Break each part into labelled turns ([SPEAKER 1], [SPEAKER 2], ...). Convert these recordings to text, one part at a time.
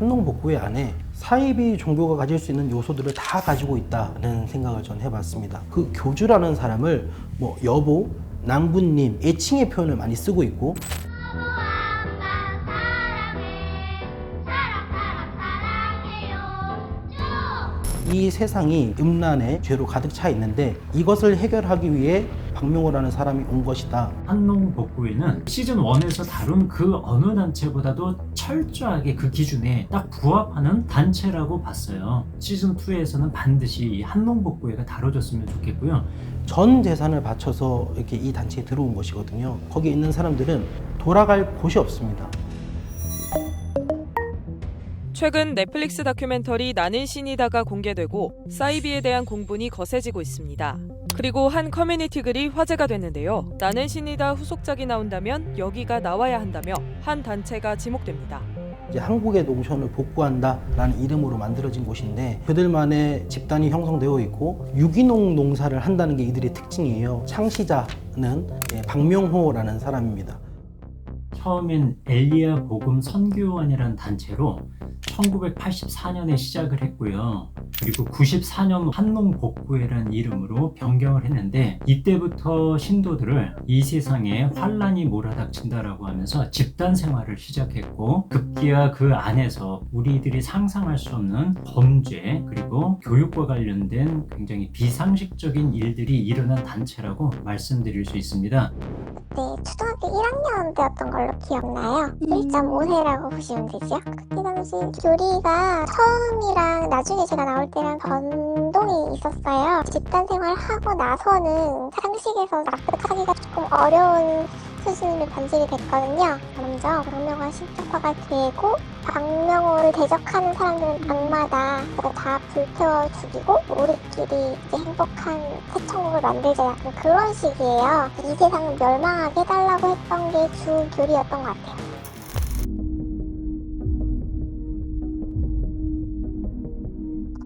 [SPEAKER 1] 한농복구회 안에 사이비 종교가 가질 수 있는 요소들을 다 가지고 있다는 생각을 전 해봤습니다. 그 교주라는 사람을 뭐 여보, 낭부님, 애칭의 표현을 많이 쓰고 있고, 이 세상이 음란의 죄로 가득 차 있는데 이것을 해결하기 위해 박명호라는 사람이 온 것이다.
[SPEAKER 2] 한농복구회는 시즌 1에서 다룬 그 어느 단체보다도 철저하게 그 기준에 딱 부합하는 단체라고 봤어요. 시즌 2에서는 반드시 이 한농복구회가 다뤄졌으면 좋겠고요.
[SPEAKER 1] 전 재산을 바쳐서 이렇게 이 단체에 들어온 것이거든요. 거기에 있는 사람들은 돌아갈 곳이 없습니다.
[SPEAKER 3] 최근 넷플릭스 다큐멘터리 나는 신이다가 공개되고 사이비에 대한 공분이 거세지고 있습니다. 그리고 한 커뮤니티 글이 화제가 됐는데요. 나는 신이다 후속작이 나온다면 여기가 나와야 한다며 한 단체가 지목됩니다.
[SPEAKER 1] 이제 한국의 농촌을 복구한다라는 이름으로 만들어진 곳인데 그들만의 집단이 형성되어 있고 유기농 농사를 한다는 게 이들의 특징이에요. 창시자는 박명호라는 사람입니다.
[SPEAKER 2] 처음엔 엘리야 복음 선교원이라는 단체로 1984년에 시작을 했고요. 그리고 94년 한농복구회라는 이름으로 변경을 했는데 이때부터 신도들을 이 세상에 환란이 몰아닥친다라고 하면서 집단 생활을 시작했고 급기야 그 안에서 우리들이 상상할 수 없는 범죄 그리고 교육과 관련된 굉장히 비상식적인 일들이 일어난 단체라고 말씀드릴 수 있습니다.
[SPEAKER 4] 네, 초등학교 1학년 때였던 걸로 기억나요. 1.5세라고 보시면 되죠. 그때 당시 교리가 처음이랑 나중에 제가 나올 때랑 변동이 있었어요. 집단 생활하고 나서는 상식에서 납득하기가 조금 어려운 수준으로 변질이 됐거든요. 먼저 박명호가 신격화가 되고 박명호를 대적하는 사람들은 악마다 다 불태워 죽이고 우리끼리 이제 행복한 새 천국을 만들자 약간 그런 식이에요. 이 세상을 멸망하게 해달라고 했던 게 주 교리였던 것 같아요.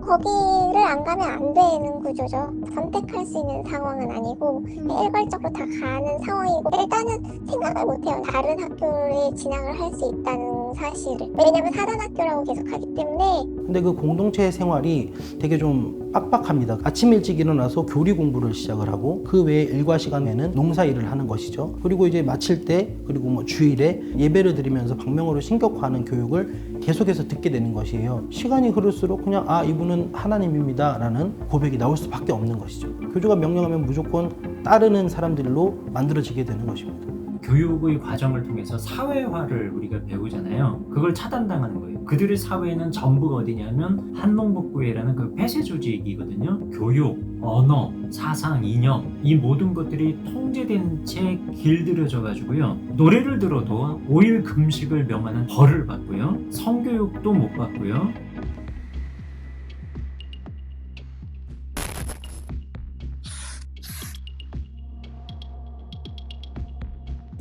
[SPEAKER 4] 거기를 안 가면 안 되는 구조죠. 선택할 수 있는 상황은 아니고 일괄적으로 다 가는 상황이고 일단은 생각을 못해요. 다른 학교에 진학을 할 수 있다는 사실을. 왜냐면 사단학교라고 계속 가기 때문에.
[SPEAKER 1] 근데 그 공동체 생활이 되게 좀 빡빡합니다. 아침 일찍 일어나서 교리 공부를 시작을 하고 그 외에 일과 시간에는 농사 일을 하는 것이죠. 그리고 이제 마칠 때 그리고 뭐 주일에 예배를 드리면서 박명호를 신격화하는 교육을 계속해서 듣게 되는 것이에요. 시간이 흐를수록 그냥 이분은 하나님입니다 라는 고백이 나올 수밖에 없는 것이죠. 교주가 명령하면 무조건 따르는 사람들로 만들어지게 되는 것입니다.
[SPEAKER 2] 교육의 과정을 통해서 사회화를 우리가 배우잖아요. 그걸 차단당하는 거예요. 그들의 사회는 전부가 어디냐면 한농복구회라는 그 폐쇄 조직이거든요. 교육, 언어, 사상, 이념 이 모든 것들이 통제된 채 길들여져 가지고요. 노래를 들어도 5일 금식을 명하는 벌을 받고요. 성교육도 못 받고요.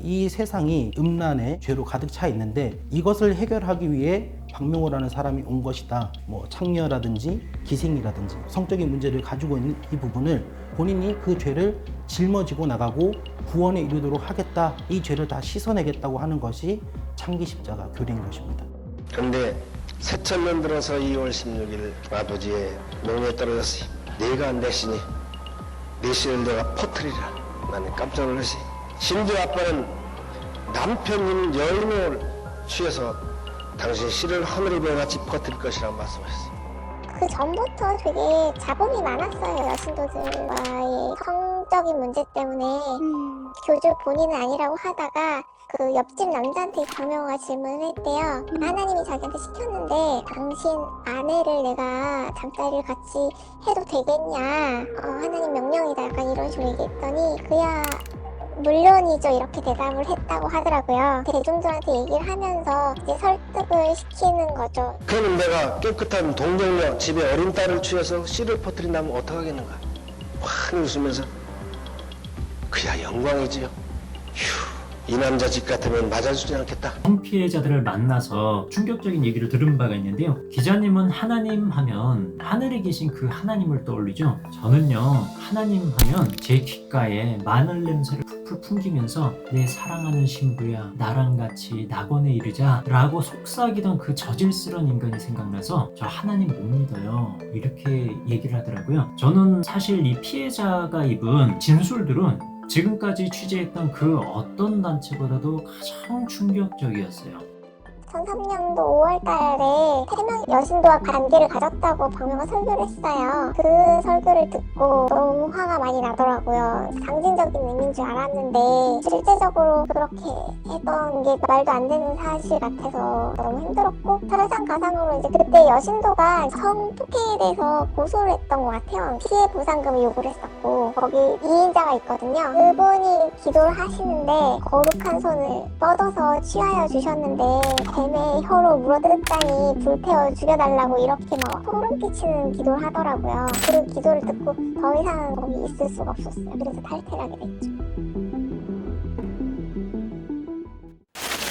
[SPEAKER 1] 이 세상이 음란의 죄로 가득 차 있는데 이것을 해결하기 위해 박명호라는 사람이 온 것이다. 뭐 창녀라든지 기생이라든지 성적인 문제를 가지고 있는 이 부분을 본인이 그 죄를 짊어지고 나가고 구원에 이르도록 하겠다. 이 죄를 다 씻어내겠다고 하는 것이 창기십자가 교리인 것입니다.
[SPEAKER 5] 그런데 새천년 들어서 2월 16일 아버지의 명령에 떨어졌으니 네가 안 되시니 네 씨를 내가 퍼뜨리라. 나는 깜짝 놀랐지. 심지어 아빠는 남편님 여인을 취해서 당신 씨를 하늘의 별같이 퍼뜨릴 것이라고 말씀하셨어요.
[SPEAKER 4] 그 전부터 되게 잡음이 많았어요. 여신도들과의 성적인 문제 때문에 교주 본인은 아니라고 하다가 그 옆집 남자한테 박명호가 질문을 했대요. 하나님이 자기한테 시켰는데 당신 아내를 내가 잠자리를 같이 해도 되겠냐. 하나님 명령이다. 약간 이런 식으로 얘기했더니 그야 물론이죠. 이렇게 대답을 했다고 하더라고요. 대중들한테 얘기를 하면서 이제 설득을 시키는 거죠.
[SPEAKER 5] 그럼 내가 깨끗한 동정녀 집에 어린 딸을 취해서 씨를 퍼뜨린다면 어떡하겠는가. 환히 웃으면서 그야 영광이지요. 휴 이 남자 집 같으면 맞아주지 않겠다.
[SPEAKER 2] 성피해자들을 만나서 충격적인 얘기를 들은 바가 있는데요. 기자님은 하나님 하면 하늘에 계신 그 하나님을 떠올리죠. 저는요, 하나님 하면 제 귓가에 마늘 냄새를 풀풀 풍기면서 내 사랑하는 신부야, 나랑 같이 낙원에 이르자 라고 속삭이던 그 저질스러운 인간이 생각나서 저 하나님 못 믿어요, 이렇게 얘기를 하더라고요. 저는 사실 이 피해자가 입은 진술들은 지금까지 취재했던 그 어떤 단체보다도 가장 충격적이었어요.
[SPEAKER 4] 2003년도 5월달에 3명 여신도와 관계를 가졌다고 박명호가 설교를 했어요. 그 설교를 듣고 너무 화가 많이 나더라고요. 상징적인 의미인 줄 알았는데 실제적으로 그렇게 했던 게 말도 안 되는 사실 같아서 너무 힘들었고, 설상가상으로 이제 그때 여신도가 성폭행에 대해서 고소를 했던 것 같아요. 피해 보상금을 요구를 했었고, 거기 2인자가 있거든요. 그분이 기도를 하시는데 거룩한 손을 뻗어서 취하여 주셨는데 뱀의 혀로 물어뜯다니 불태워 죽여달라고 이렇게 막 소름 끼치는 기도를 하더라고요. 그 기도를 듣고 더 이상 거기 있을 수가 없었어요. 그래서 탈퇴를 하게 됐죠.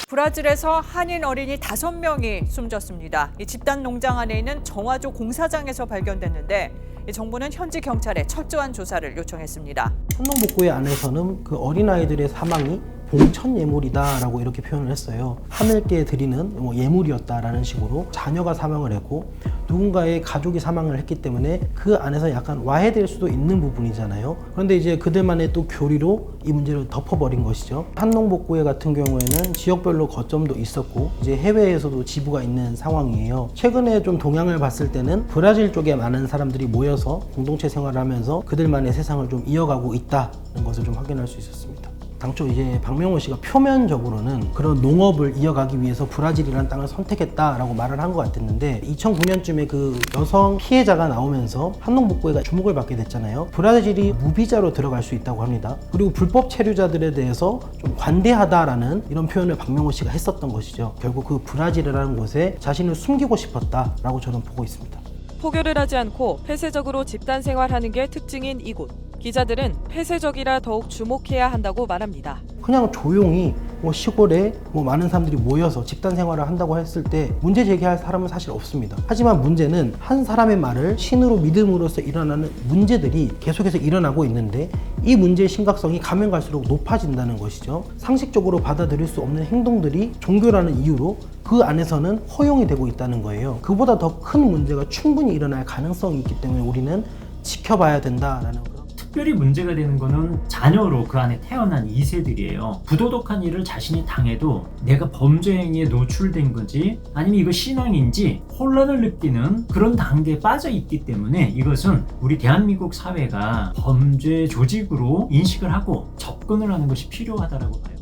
[SPEAKER 6] 브라질에서 한인 어린이 5명이 숨졌습니다. 이 집단 농장 안에 있는 정화조 공사장에서 발견됐는데 정부는 현지 경찰에 철저한 조사를 요청했습니다.
[SPEAKER 1] 한농복구회 안에서는 그 어린아이들의 사망이 봉천 예물이다라고 이렇게 표현을 했어요. 하늘께 드리는 예물이었다라는 식으로 자녀가 사망을 했고 누군가의 가족이 사망을 했기 때문에 그 안에서 약간 와해될 수도 있는 부분이잖아요. 그런데 이제 그들만의 또 교리로 이 문제를 덮어버린 것이죠. 한농복구회 같은 경우에는 지역별로 거점도 있었고 이제 해외에서도 지부가 있는 상황이에요. 최근에 좀 동향을 봤을 때는 브라질 쪽에 많은 사람들이 모여서 공동체 생활을 하면서 그들만의 세상을 좀 이어가고 있다는 것을 좀 확인할 수 있었습니다. 당초 이제 박명호 씨가 표면적으로는 그런 농업을 이어가기 위해서 브라질이라는 땅을 선택했다라고 말을 한 것 같았는데 2009년쯤에 그 여성 피해자가 나오면서 한농복구회가 주목을 받게 됐잖아요. 브라질이 무비자로 들어갈 수 있다고 합니다. 그리고 불법 체류자들에 대해서 좀 관대하다라는 이런 표현을 박명호 씨가 했었던 것이죠. 결국 그 브라질이라는 곳에 자신을 숨기고 싶었다라고 저는 보고 있습니다.
[SPEAKER 3] 포교를 하지 않고 폐쇄적으로 집단 생활하는 게 특징인 이곳. 기자들은 폐쇄적이라 더욱 주목해야 한다고 말합니다.
[SPEAKER 1] 그냥 조용히 시골에 많은 사람들이 모여서 집단 생활을 한다고 했을 때 문제 제기할 사람은 사실 없습니다. 하지만 문제는 한 사람의 말을 신으로 믿음으로써 일어나는 문제들이 계속해서 일어나고 있는데 이 문제의 심각성이 가면 갈수록 높아진다는 것이죠. 상식적으로 받아들일 수 없는 행동들이 종교라는 이유로 그 안에서는 허용이 되고 있다는 거예요. 그보다 더 큰 문제가 충분히 일어날 가능성이 있기 때문에 우리는 지켜봐야 된다라는 그런.
[SPEAKER 2] 특별히 문제가 되는 거는 자녀로 그 안에 태어난 2세들이에요. 부도덕한 일을 자신이 당해도 내가 범죄 행위에 노출된 건지 아니면 이거 신앙인지 혼란을 느끼는 그런 단계에 빠져 있기 때문에 이것은 우리 대한민국 사회가 범죄 조직으로 인식을 하고 접근을 하는 것이 필요하다고 봐요.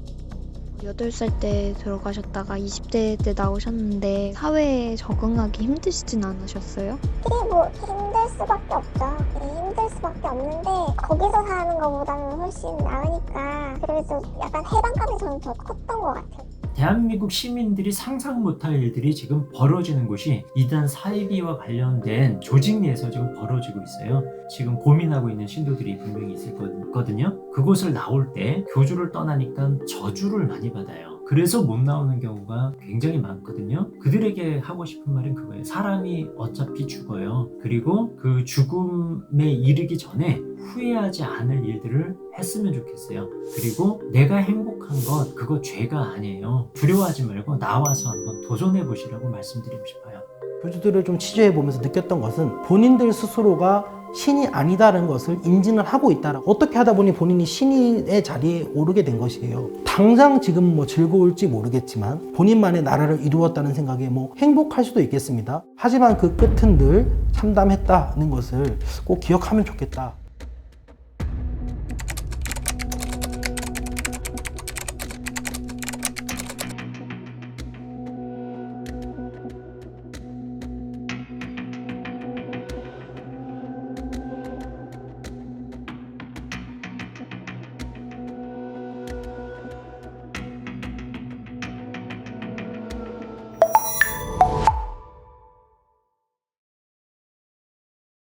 [SPEAKER 7] 8살 때 들어가셨다가 20대 때 나오셨는데 사회에 적응하기 힘드시진 않으셨어요?
[SPEAKER 4] 힘들 수밖에 없죠. 힘들 수밖에 없는데 거기서 사는 것보다는 훨씬 나으니까 그래서 약간 해방감이 저는 더 컸던 것 같아요.
[SPEAKER 2] 대한민국 시민들이 상상 못할 일들이 지금 벌어지는 곳이 이단 사이비와 관련된 조직 내에서 지금 벌어지고 있어요. 지금 고민하고 있는 신도들이 분명히 있을 거거든요. 그곳을 나올 때 교주를 떠나니까 저주를 많이 받아요. 그래서 못 나오는 경우가 굉장히 많거든요. 그들에게 하고 싶은 말은 그거예요. 사람이 어차피 죽어요. 그리고 그 죽음에 이르기 전에 후회하지 않을 일들을 했으면 좋겠어요. 그리고 내가 행복한 것 그거 죄가 아니에요. 두려워하지 말고 나와서 한번 도전해 보시라고 말씀드리고 싶어요.
[SPEAKER 1] 교주들을 좀 취재해 보면서 느꼈던 것은 본인들 스스로가 신이 아니다라는 것을 인지는 하고 있다. 어떻게 하다 보니 본인이 신의 자리에 오르게 된 것이에요. 당장 지금 즐거울지 모르겠지만 본인만의 나라를 이루었다는 생각에 행복할 수도 있겠습니다. 하지만 그 끝은 늘 참담했다는 것을 꼭 기억하면 좋겠다.